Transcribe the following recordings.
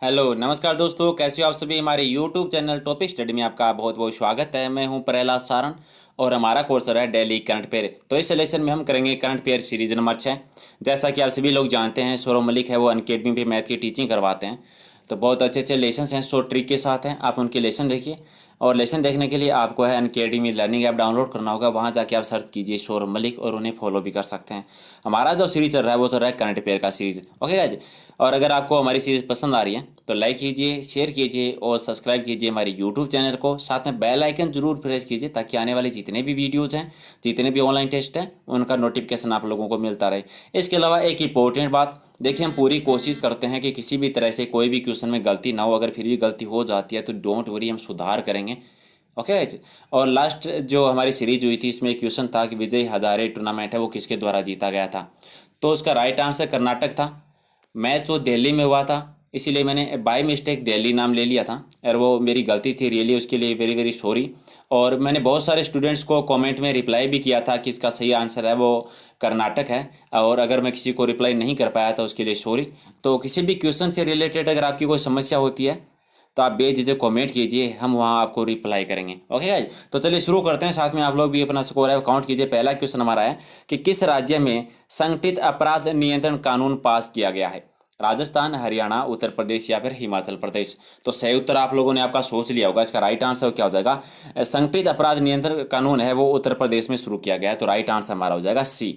Hello नमस्कार दोस्तों, कैसे हो आप सभी। हमारे यूट्यूब चैनल टॉपिक स्टडी में आपका बहुत बहुत स्वागत है। मैं हूं प्रहलाद सारण और हमारा कोर्स है डेली करंट अफेयर। तो इस सेलेक्शन में हम करेंगे करंट अफेयर सीरीज नंबर 6। जैसा कि आप सभी लोग जानते हैं, सौरभ मलिक है वो अनअकैडमी पे मैथ की टीचिंग करवाते हैं। तो बहुत अच्छे अच्छे लेसन हैं, शॉर्ट ट्रिक के साथ हैं। आप उनके लेसन देखिए और लेसन देखने के लिए आपको है अनअकैडमी लर्निंग ऐप डाउनलोड करना होगा। वहाँ जाके आप सर्च कीजिए सौरभ मलिक और उन्हें फॉलो भी कर सकते हैं। हमारा जो सीरीज चल रहा है वो चल रहा है करंट अफेयर का सीरीज। ओके गाइज, और अगर आपको हमारी सीरीज पसंद आ रही है तो लाइक कीजिए, शेयर कीजिए और सब्सक्राइब कीजिए हमारे यूट्यूब चैनल को। साथ में बेल आइकन जरूर प्रेस कीजिए ताकि आने वाले जितने भी वीडियोज़ हैं, जितने भी ऑनलाइन टेस्ट हैं, उनका नोटिफिकेशन आप लोगों को मिलता रहे। इसके अलावा एक इंपॉर्टेंट बात देखिए, हम पूरी कोशिश करते हैं कि किसी भी तरह से कोई भी क्वेश्चन में गलती ना हो। अगर फिर भी गलती हो जाती है तो डोंट वरी, हम सुधार करेंगे। ओके। और लास्ट जो हमारी सीरीज हुई थी इसमें एक क्वेश्चन था कि विजय हजारे टूर्नामेंट है वो किसके द्वारा जीता गया था। तो उसका राइट आंसर कर्नाटक था। मैच वो दिल्ली में हुआ था, इसीलिए मैंने बाय मिस्टेक दिल्ली नाम ले लिया था और वो मेरी गलती थी। रियली उसके लिए वेरी वेरी सॉरी। और मैंने बहुत सारे स्टूडेंट्स को कमेंट में रिप्लाई भी किया था कि इसका सही आंसर है वो कर्नाटक है। और अगर मैं किसी को रिप्लाई नहीं कर पाया था उसके लिए सॉरी। तो किसी भी क्वेश्चन से रिलेटेड अगर आपकी कोई समस्या होती है तो आप बेझिझक कमेंट कीजिए, हम वहाँ आपको रिप्लाई करेंगे। ओके गाइज, तो चलिए शुरू करते हैं। साथ में आप लोग भी अपना स्कोर है काउंट कीजिए। पहला क्वेश्चन हमारा है कि किस राज्य में संगठित अपराध नियंत्रण कानून पास किया गया है। राजस्थान, हरियाणा, उत्तर प्रदेश या फिर हिमाचल प्रदेश। तो सही उत्तर आप लोगों ने आपका सोच लिया होगा। इसका राइट आंसर क्या हो जाएगा। संगठित अपराध नियंत्रण कानून है वो उत्तर प्रदेश में शुरू किया गया है। तो राइट आंसर हमारा हो जाएगा सी।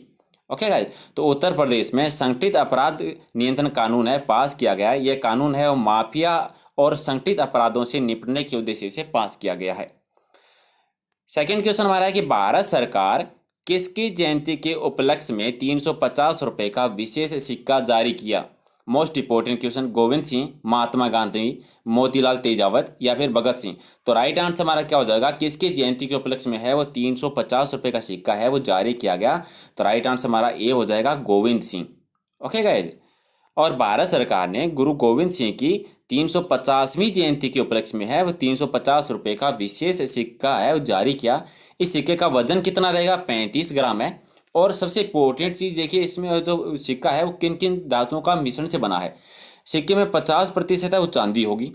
ओके गाइज, तो उत्तर प्रदेश में संगठित अपराध नियंत्रण कानून है पास किया गया है। यह कानून है वो माफिया और संगठित अपराधों से निपटने के उद्देश्य से पास किया गया है। सेकंड क्वेश्चन हमारा है कि भारत सरकार किसकी जयंती के उपलक्ष्य में 350 रुपए का विशेष सिक्का जारी किया। Most important question, Govind Singh, Mahatma Gandhi, Motilal Tejawat या फिर भगत सिंह। तो राइट आंसर हमारा क्या हो जाएगा। किसकी जयंती के उपलक्ष्य में है वो 350 रुपए का सिक्का है वो जारी किया गया। तो राइट आंसर हमारा ए हो जाएगा, गोविंद सिंह। ओके गाइज, और भारत सरकार ने गुरु गोविंद सिंह की 350वीं जयंती के उपलक्ष्य में है वो 350 रुपए का विशेष सिक्का है वो जारी किया। इस सिक्के का वजन कितना रहेगा, 35 ग्राम है। और सबसे इंपॉर्टेंट चीज़ देखिए, इसमें जो सिक्का है वो किन किन धातुओं का मिश्रण से बना है। सिक्के में 50% है वो चांदी होगी,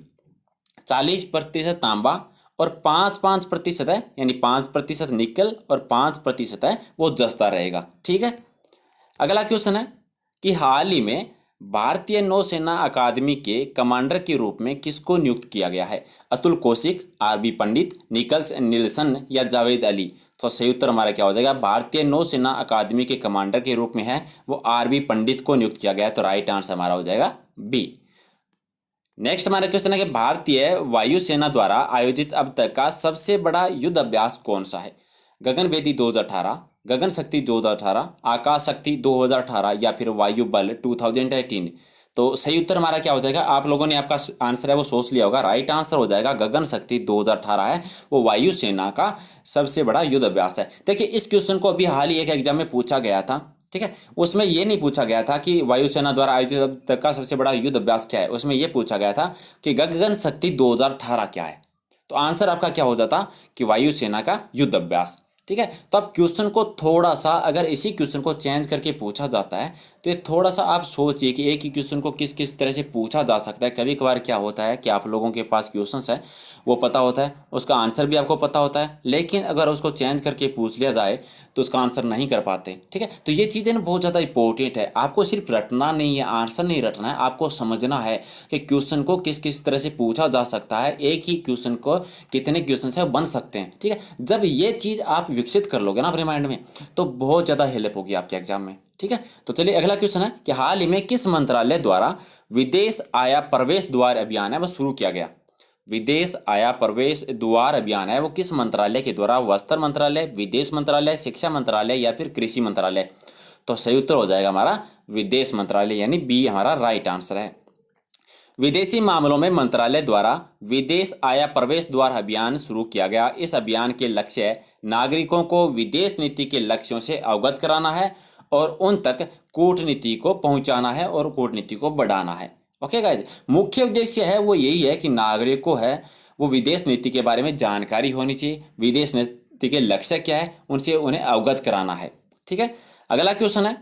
40% तांबा और 5% है, यानी 5% निकल और 5% है वो जस्ता रहेगा। ठीक है। अगला क्वेश्चन है कि हाल ही में भारतीय नौसेना अकादमी के कमांडर के रूप में किसको नियुक्त किया गया है। अतुल कौशिक, आरबी पंडित, निकल्स निल्सन या जावेद अली। तो सही उत्तर हमारा क्या हो जाएगा। भारतीय नौसेना अकादमी के कमांडर के रूप में है वो आरबी पंडित को नियुक्त किया गया है। तो राइट आंसर हमारा हो जाएगा बी। नेक्स्ट हमारा क्वेश्चन है कि भारतीय वायुसेना द्वारा आयोजित अब तक का सबसे बड़ा युद्ध अभ्यास कौन सा है। गगनभेदी 2018, गगन शक्ति 2018, आकाश शक्ति 2018 या फिर वायु बल 2018। तो सही उत्तर हमारा क्या हो जाएगा। आप लोगों ने आपका आंसर है वो सोच लिया होगा। राइट आंसर हो जाएगा गगन शक्ति 2018 है वो वायुसेना का सबसे बड़ा युद्ध अभ्यास है। देखिए, इस क्वेश्चन को अभी हाल ही एक एग्जाम में पूछा गया था। ठीक है, उसमें ये नहीं पूछा गया था कि वायुसेना द्वारा आयोजित अब तक का सबसे बड़ा युद्ध अभ्यास क्या है। उसमें यह पूछा गया था कि गगन शक्ति 2018 क्या है। तो आंसर आपका क्या हो जाता कि वायुसेना का युद्ध अभ्यास। ठीक है, तो आप क्वेश्चन को थोड़ा सा, अगर इसी क्वेश्चन को चेंज करके पूछा जाता है तो ये थोड़ा सा आप सोचिए कि एक ही क्वेश्चन को किस किस तरह से पूछा जा सकता है। कभी कभार क्या होता है कि आप लोगों के पास क्वेश्चंस है वो पता होता है, उसका आंसर भी आपको पता होता है, लेकिन अगर उसको चेंज करके पूछ लिया जाए तो उसका आंसर नहीं कर पाते। ठीक है, तो ये चीज़ें ना बहुत ज़्यादा इंपॉर्टेंट है। आपको सिर्फ रटना नहीं है, आंसर नहीं रटना है, आपको समझना है कि क्वेश्चन को किस किस तरह से पूछा जा सकता है। एक ही क्वेश्चन को कितने क्वेश्चन से बन सकते हैं। ठीक है, जब ये चीज़ आप विकसित कर लोगे ना अपने माइंड में तो बहुत ज़्यादा हेल्प होगी आपके एग्जाम में। ठीक है, तो चलिए अगला क्वेश्चन है कि हाल ही में किस मंत्रालय द्वारा विदेश आया प्रवेश द्वार अभियान है वो शुरू किया गया। विदेश आया प्रवेश द्वार अभियान है वो किस मंत्रालय के द्वारा। वस्त्र मंत्रालय, विदेश मंत्रालय, शिक्षा मंत्रालय या फिर कृषि मंत्रालय। तो सही उत्तर हो जाएगा हमारा विदेश मंत्रालय, यानी बी हमारा राइट आंसर है। विदेशी मामलों में मंत्रालय द्वारा विदेश आया प्रवेश द्वार अभियान शुरू किया गया। इस अभियान के लक्ष्य नागरिकों को विदेश नीति के लक्ष्यों से अवगत कराना है और उन तक कूटनीति को पहुंचाना है और कूटनीति को बढ़ाना है। ओके गाइज, मुख्य उद्देश्य है वो यही है कि नागरिकों है वो विदेश नीति के बारे में जानकारी होनी चाहिए, विदेश नीति के लक्ष्य क्या है उनसे उन्हें अवगत कराना है। ठीक है, अगला क्वेश्चन है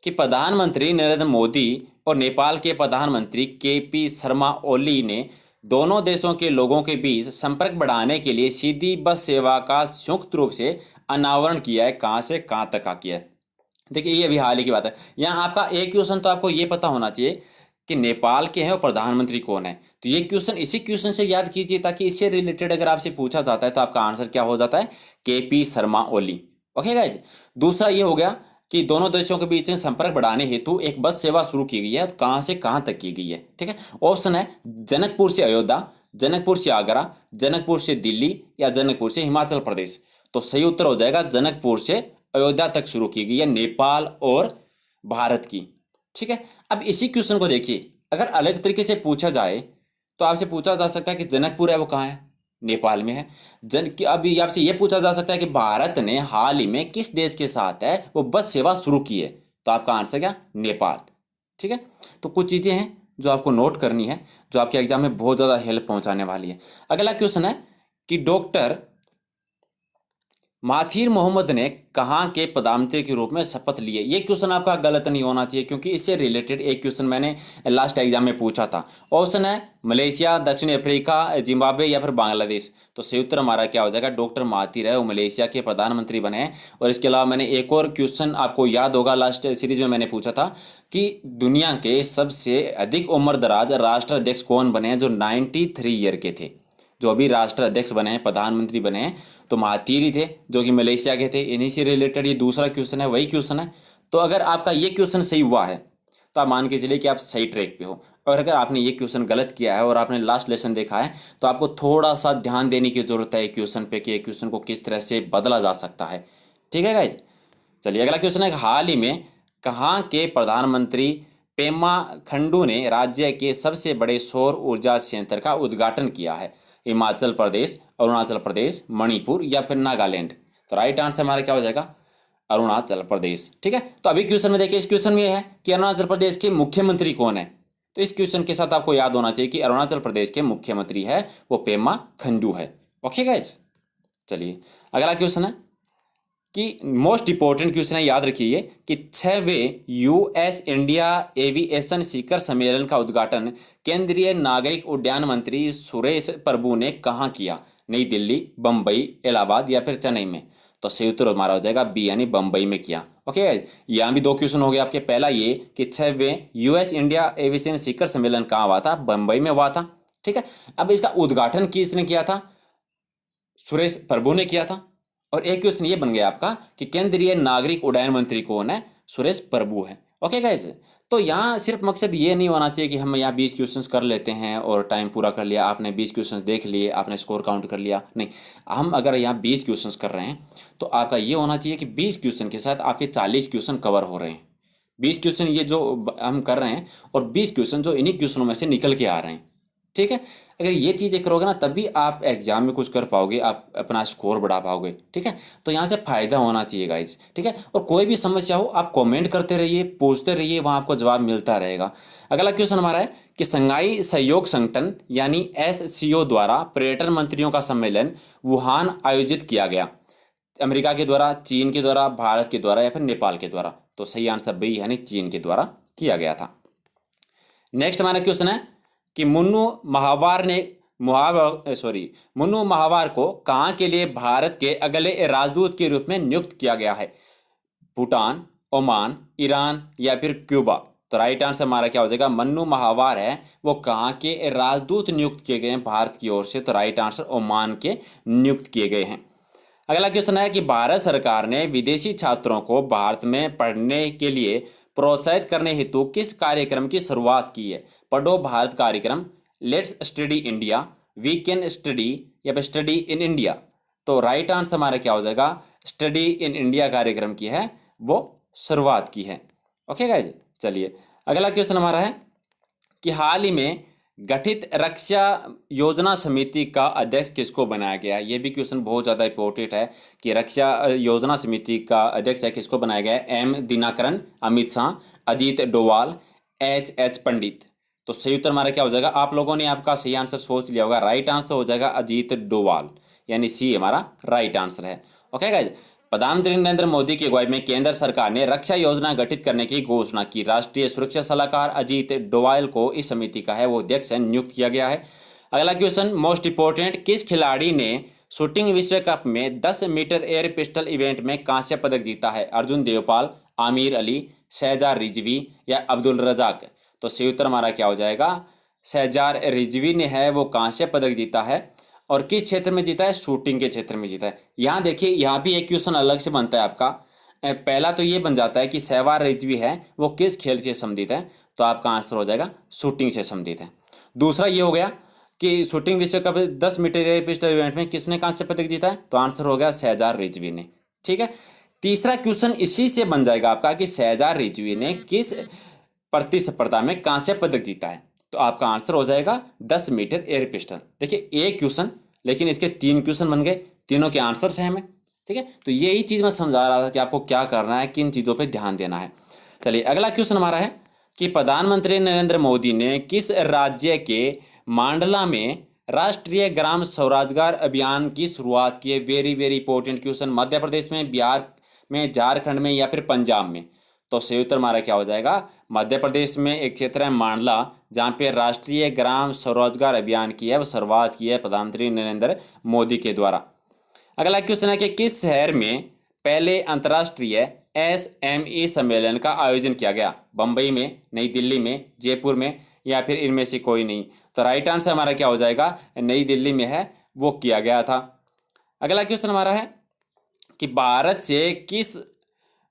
कि प्रधानमंत्री नरेंद्र मोदी और नेपाल के प्रधानमंत्री केपी शर्मा ओली ने दोनों देशों के लोगों के बीच संपर्क बढ़ाने के लिए सीधी बस सेवा का संयुक्त रूप से अनावरण किया है। कहाँ से कहाँ तक का किया है? देखिए ये अभी हाल ही की बात है। यहाँ आपका एक क्वेश्चन तो आपको ये पता होना चाहिए कि नेपाल के हैं और प्रधानमंत्री कौन है। तो ये क्वेश्चन इसी क्वेश्चन से याद कीजिए, ताकि इससे रिलेटेड अगर आपसे पूछा जाता है तो आपका आंसर क्या हो जाता है? केपी शर्मा ओली। Okay guys. दूसरा ये हो गया कि दोनों देशों के बीच में संपर्क बढ़ाने हेतु एक बस सेवा शुरू की गई है। कहाँ से कहाँ तक की गई है? ठीक है, ऑप्शन है जनकपुर से अयोध्या, जनकपुर से आगरा, जनकपुर से दिल्ली या जनकपुर से हिमाचल प्रदेश। तो सही उत्तर हो जाएगा जनकपुर से अयोध्या तक शुरू की गई है नेपाल और भारत की। ठीक है, अब इसी क्वेश्चन को देखिए, अगर अलग तरीके से पूछा जाए तो आपसे पूछा जा सकता है कि जनकपुर है वो कहाँ है? नेपाल में है। अभी आपसे ये पूछा जा सकता है कि भारत ने हाल ही में किस देश के साथ है वो बस सेवा शुरू की है? तो आपका आंसर क्या? नेपाल। ठीक है, तो कुछ चीज़ें हैं जो आपको नोट करनी है, जो आपके एग्जाम में बहुत ज़्यादा हेल्प पहुंचाने वाली है। अगला क्वेश्चन है कि डॉक्टर महाथिर मोहम्मद ने कहाँ के प्रधानमंत्री के रूप में शपथ ली है? ये क्वेश्चन आपका गलत नहीं होना चाहिए, क्योंकि इससे रिलेटेड एक क्वेश्चन मैंने लास्ट एग्जाम में पूछा था। ऑप्शन है मलेशिया, दक्षिण अफ्रीका, जिम्बाब्वे या फिर बांग्लादेश। तो सही उत्तर हमारा क्या हो जाएगा? डॉक्टर महाथिर है वो मलेशिया के प्रधानमंत्री बने हैं। और इसके अलावा मैंने एक और क्वेश्चन आपको याद होगा, लास्ट सीरीज में मैंने पूछा था कि दुनिया के सबसे अधिक उम्र दराज राष्ट्राध्यक्ष कौन बने हैं, जो 93 ईयर के थे। जो अभी राष्ट्राध्यक्ष बने हैं, प्रधानमंत्री बने हैं, तो महातीर ही थे, जो कि मलेशिया के थे। इन्हीं से रिलेटेड ये दूसरा क्वेश्चन है, वही क्वेश्चन है। तो अगर आपका ये क्वेश्चन सही हुआ है तो आप मान के चलिए कि आप सही ट्रैक पे हो। और अगर आपने ये क्वेश्चन गलत किया है और आपने लास्ट लेसन देखा है तो आपको थोड़ा सा ध्यान देने की जरूरत है क्वेश्चन पे, कि क्वेश्चन को किस तरह से बदला जा सकता है। ठीक है गाइज, चलिए अगला क्वेश्चन है, हाल ही में कहाँ के प्रधानमंत्री पेमा खंडू ने राज्य के सबसे बड़े सौर ऊर्जा संयंत्र का उद्घाटन किया है? हिमाचल प्रदेश, अरुणाचल प्रदेश, मणिपुर या फिर नागालैंड। तो राइट आंसर हमारा क्या हो जाएगा? अरुणाचल प्रदेश। ठीक है, तो अभी क्वेश्चन में देखिए, इस क्वेश्चन में है कि अरुणाचल प्रदेश के मुख्यमंत्री कौन है। तो इस क्वेश्चन के साथ आपको याद होना चाहिए कि अरुणाचल प्रदेश के मुख्यमंत्री है वो पेमा खंडू है। ओके गाइज, चलिए अगला क्वेश्चन है कि मोस्ट इंपॉर्टेंट क्वेश्चन है, याद रखिए कि 6वें यूएस इंडिया एविएशन शिखर सम्मेलन का उद्घाटन केंद्रीय नागरिक उड्डयन मंत्री सुरेश प्रभु ने कहाँ किया? नई दिल्ली, बम्बई, इलाहाबाद या फिर चेन्नई में। तो सही उत्तर हमारा हो जाएगा बी, यानी बम्बई में किया। ओके, यहाँ भी दो क्वेश्चन हो गए आपके। पहला ये कि 6वें यूएस इंडिया एविएशन शिखर सम्मेलन कहाँ हुआ था? बम्बई में हुआ था। ठीक है, अब इसका उद्घाटन किसने किया था? सुरेश प्रभु ने किया था। और एक क्वेश्चन ये बन गया आपका कि केंद्रीय नागरिक उड्डयन मंत्री कौन है? सुरेश प्रभु है। ओके गाइज, तो यहाँ सिर्फ मकसद ये नहीं होना चाहिए कि हम यहाँ 20 क्वेश्चंस कर लेते हैं और टाइम पूरा कर लिया, आपने 20 क्वेश्चंस देख लिए, आपने स्कोर काउंट कर लिया। नहीं, हम अगर यहाँ 20 क्वेश्चंस कर रहे हैं तो आपका ये होना चाहिए कि 20 क्वेश्चन के साथ आपके 40 क्वेश्चन कवर हो रहे हैं। 20 क्वेश्चन ये जो हम कर रहे हैं और 20 क्वेश्चन जो इन्हीं क्वेश्चनों में से निकल के आ रहे हैं। ठीक है, अगर ये चीज़ें करोगे ना तभी आप एग्जाम में कुछ कर पाओगे, आप अपना स्कोर बढ़ा पाओगे। ठीक है, तो यहाँ से फायदा होना चाहिए गाइज। ठीक है, और कोई भी समस्या हो आप कमेंट करते रहिए, पूछते रहिए, वहाँ आपको जवाब मिलता रहेगा। अगला क्वेश्चन हमारा है कि संघाई सहयोग संगठन यानी SCO द्वारा पर्यटन मंत्रियों का सम्मेलन वुहान आयोजित किया गया? अमेरिका के द्वारा, चीन के द्वारा, भारत के द्वारा या फिर नेपाल के द्वारा। तो सही आंसर बी, यानी चीन के द्वारा किया गया था। नेक्स्ट हमारा क्वेश्चन है कि मुन्नू महावर को कहाँ के लिए भारत के अगले राजदूत के रूप में नियुक्त किया गया है? भूटान, ओमान, ईरान या फिर क्यूबा। तो राइट आंसर हमारा क्या हो जाएगा? मन्नू महावर है वो कहाँ के राजदूत नियुक्त किए गए हैं भारत की ओर से? तो राइट आंसर ओमान के नियुक्त किए गए हैं। अगला क्वेश्चन है कि भारत सरकार ने विदेशी छात्रों को भारत में पढ़ने के लिए प्रोत्साहित करने हेतु किस कार्यक्रम की शुरुआत की है? पढ़ो भारत कार्यक्रम, let's study India, we can study या फिर स्टडी इन इंडिया। तो राइट आंसर हमारा क्या हो जाएगा? स्टडी इन इंडिया कार्यक्रम की है वो शुरुआत की है। ओके गाइज, चलिए अगला क्वेश्चन हमारा है कि हाल ही में गठित रक्षा योजना समिति का अध्यक्ष किसको बनाया गया है? ये भी क्वेश्चन बहुत ज़्यादा इंपॉर्टेंट है कि रक्षा योजना समिति का अध्यक्ष है किसको बनाया गया है? M दिनाकरन, अमित शाह, अजीत डोवाल, H पंडित। तो सही उत्तर हमारा क्या हो जाएगा? आप लोगों ने आपका सही आंसर सोच लिया होगा, राइट आंसर हो जाएगा अजीत डोवाल, यानी सी हमारा राइट आंसर है। ओके गाइज, प्रधानमंत्री नरेंद्र मोदी की अगुवाई में केंद्र सरकार ने रक्षा योजना गठित करने की घोषणा की। राष्ट्रीय सुरक्षा सलाहकार अजीत डोवाल को इस समिति का वो अध्यक्ष नियुक्त किया गया है। अगला क्वेश्चन मोस्ट इंपोर्टेंट, किस खिलाड़ी ने शूटिंग विश्व कप में 10 मीटर एयर पिस्टल इवेंट में कांस्य पदक जीता है? अर्जुन देवपाल, आमिर अली, शहजार रिजवी या अब्दुल रजाक? तो सही उत्तर हमारा क्या हो जाएगा? शहजार रिजवी ने वो कांस्य पदक जीता है। और किस क्षेत्र में जीता है? शूटिंग के क्षेत्र में जीता है। यहाँ देखिए, यहाँ भी एक क्वेश्चन अलग से बनता है आपका। पहला तो ये बन जाता है कि शहवार रिजवी वो किस खेल से संबंधित है? तो आपका आंसर हो जाएगा शूटिंग से संबंधित है। दूसरा ये हो गया कि शूटिंग विश्व cup 10 metre air pistol event में किसने कांस्य पदक जीता है? तो आंसर हो गया शहजार रिजवी ने। ठीक है, तीसरा क्वेश्चन इसी से बन जाएगा आपका कि शहजार रिजवी ने किस प्रतिस्पर्धा में कांस्य पदक जीता है? तो आपका आंसर हो जाएगा 10 मीटर एयर पिस्टल। देखिए, एक क्वेश्चन लेकिन इसके 3 क्वेश्चन बन गए, तीनों के आंसर सेम है। ठीक है, तो यही चीज़ मैं समझा रहा था कि आपको क्या करना है, किन चीज़ों पे ध्यान देना है। चलिए, अगला क्वेश्चन हमारा है कि प्रधानमंत्री नरेंद्र मोदी ने किस राज्य के मांडला में राष्ट्रीय ग्राम स्वरोजगार अभियान की शुरुआत की है? Very very important question. Madhya Pradesh में, बिहार में, झारखंड में या फिर पंजाब में? तो सही उत्तर हमारा क्या हो जाएगा? मध्य प्रदेश में एक क्षेत्र है मांडला, जहाँ पे राष्ट्रीय ग्राम स्वरोजगार अभियान की वो शुरुआत की है प्रधानमंत्री नरेंद्र मोदी के द्वारा। अगला क्वेश्चन है कि किस शहर में पहले अंतर्राष्ट्रीय SME सम्मेलन का आयोजन किया गया? बम्बई में, नई दिल्ली में, जयपुर में या फिर इनमें से कोई नहीं? तो राइट आंसर हमारा क्या हो जाएगा? नई दिल्ली में वो किया गया था। अगला क्वेश्चन हमारा है कि भारत से किस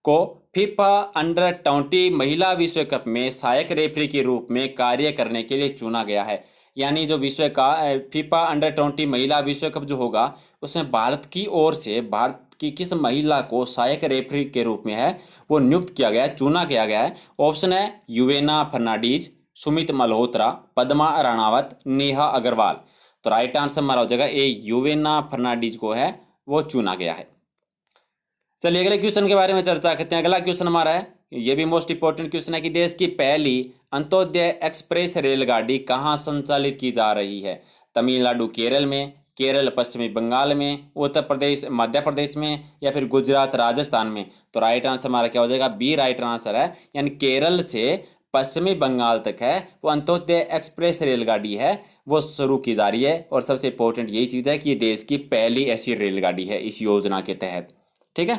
को फीफा अंडर 20 महिला विश्व कप में सहायक रेफरी के रूप में कार्य करने के लिए चुना गया है? यानी जो विश्व का फीफा अंडर 20 महिला विश्व कप जो होगा, उसमें भारत की ओर से भारत की किस महिला को सहायक रेफरी के रूप में वो नियुक्त किया गया है, चुना किया गया है? ऑप्शन है युवेना फर्नांडीज, सुमित मल्होत्रा, पद्मा राणावत, नेहा अग्रवाल। तो राइट आंसर हमारा हो जाएगा ए, युवेना फर्नांडीज को वो चुना गया है। चलिए, अगले क्वेश्चन के बारे में चर्चा करते हैं। अगला क्वेश्चन हमारा है, ये भी मोस्ट इंपॉर्टेंट क्वेश्चन है कि देश की पहली अंत्योदय एक्सप्रेस रेलगाड़ी कहाँ संचालित की जा रही है? तमिलनाडु केरल में, केरल पश्चिमी बंगाल में, उत्तर प्रदेश मध्य प्रदेश में या फिर गुजरात राजस्थान में? तो राइट आंसर हमारा क्या हो जाएगा? बी राइट आंसर है। यानी केरल से पश्चिमी बंगाल तक वो अंत्योदय एक्सप्रेस रेलगाड़ी वो शुरू की जा रही है। और सबसे इंपॉर्टेंट यही चीज़ है कि ये देश की पहली ऐसी रेलगाड़ी है इस योजना के तहत। ठीक है,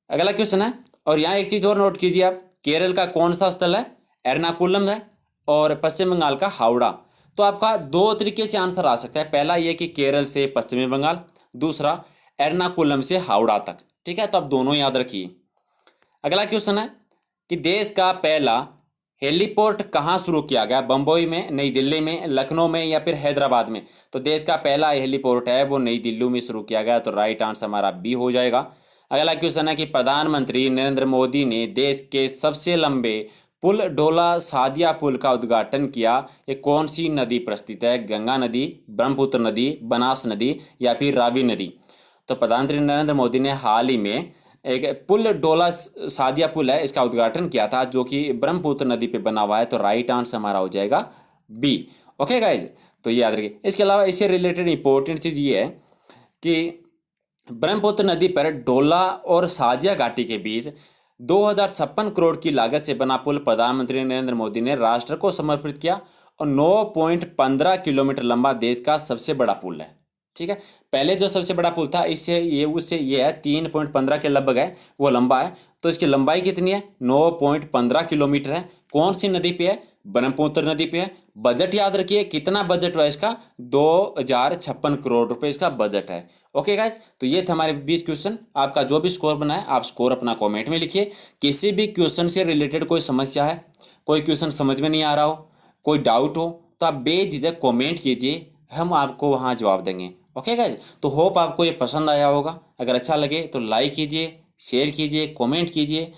अगला क्वेश्चन है, और यहाँ एक चीज़ और नोट कीजिए आप, केरल का कौन सा स्थल है? एर्नाकुलम है, और पश्चिम बंगाल का हावड़ा। तो आपका 2 तरीके से आंसर आ सकता है। पहला ये कि केरल से पश्चिमी बंगाल, दूसरा एर्नाकुलम से हावड़ा तक। ठीक है, तो आप दोनों याद रखिए। अगला क्वेश्चन है कि देश का पहला हेलीपोर्ट कहाँ शुरू किया गया? बम्बई में, नई दिल्ली में, लखनऊ में या फिर हैदराबाद में? तो देश का पहला हेलीपोर्ट वो नई दिल्ली में शुरू किया गया। तो राइट आंसर हमारा बी हो जाएगा। अगला क्वेश्चन है कि प्रधानमंत्री नरेंद्र मोदी ने देश के सबसे लंबे पुल ढोला सादिया पुल का उद्घाटन किया। ये कौन सी नदी पर स्थित है? गंगा नदी, ब्रह्मपुत्र नदी, बनास नदी या फिर रावी नदी? तो प्रधानमंत्री नरेंद्र मोदी ने हाल ही में एक पुल ढोला सादिया पुल इसका उद्घाटन किया था, जो कि ब्रह्मपुत्र नदी पे बना हुआ है। तो राइट आंसर हमारा हो जाएगा बी। ओके गाइज, तो ये याद रखिए। इसके अलावा इससे रिलेटेड इंपॉर्टेंट चीज़ ये है कि ब्रह्मपुत्र नदी पर ढोला और साजिया घाटी के बीच 2056 करोड़ की लागत से बना पुल प्रधानमंत्री नरेंद्र मोदी ने राष्ट्र को समर्पित किया। और 9.15 किलोमीटर लंबा देश का सबसे बड़ा पुल है। ठीक है, पहले जो सबसे बड़ा पुल था उससे ये है 3.15 के लगभग वो लंबा है। तो इसकी लंबाई कितनी है? 9.15 किलोमीटर है। कौन सी नदी पे है? ब्रह्मपुत्र नदी पे है। बजट याद रखिए, कितना बजट हुआ इसका? 2056 करोड़ रुपए इसका बजट है। ओके गाइज, तो ये थे हमारे 20 क्वेश्चन। आपका जो भी स्कोर बना है आप स्कोर अपना कमेंट में लिखिए। किसी भी क्वेश्चन से रिलेटेड कोई समस्या है, कोई क्वेश्चन समझ में नहीं आ रहा हो, कोई डाउट हो, तो आप बेझिझक कमेंट कीजिए, हम आपको वहाँ जवाब देंगे। ओके गाइज, तो होप आपको ये पसंद आया होगा। अगर अच्छा लगे तो लाइक कीजिए, शेयर कीजिए, कमेंट कीजिए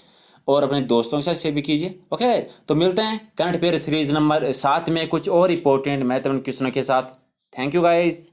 और अपने दोस्तों के साथ शेयर भी कीजिए। ओके, तो मिलते हैं करंट अफेयर सीरीज नंबर 7 में कुछ और इंपॉर्टेंट महत्वपूर्ण क्वेश्चनों के साथ। Thank you guys.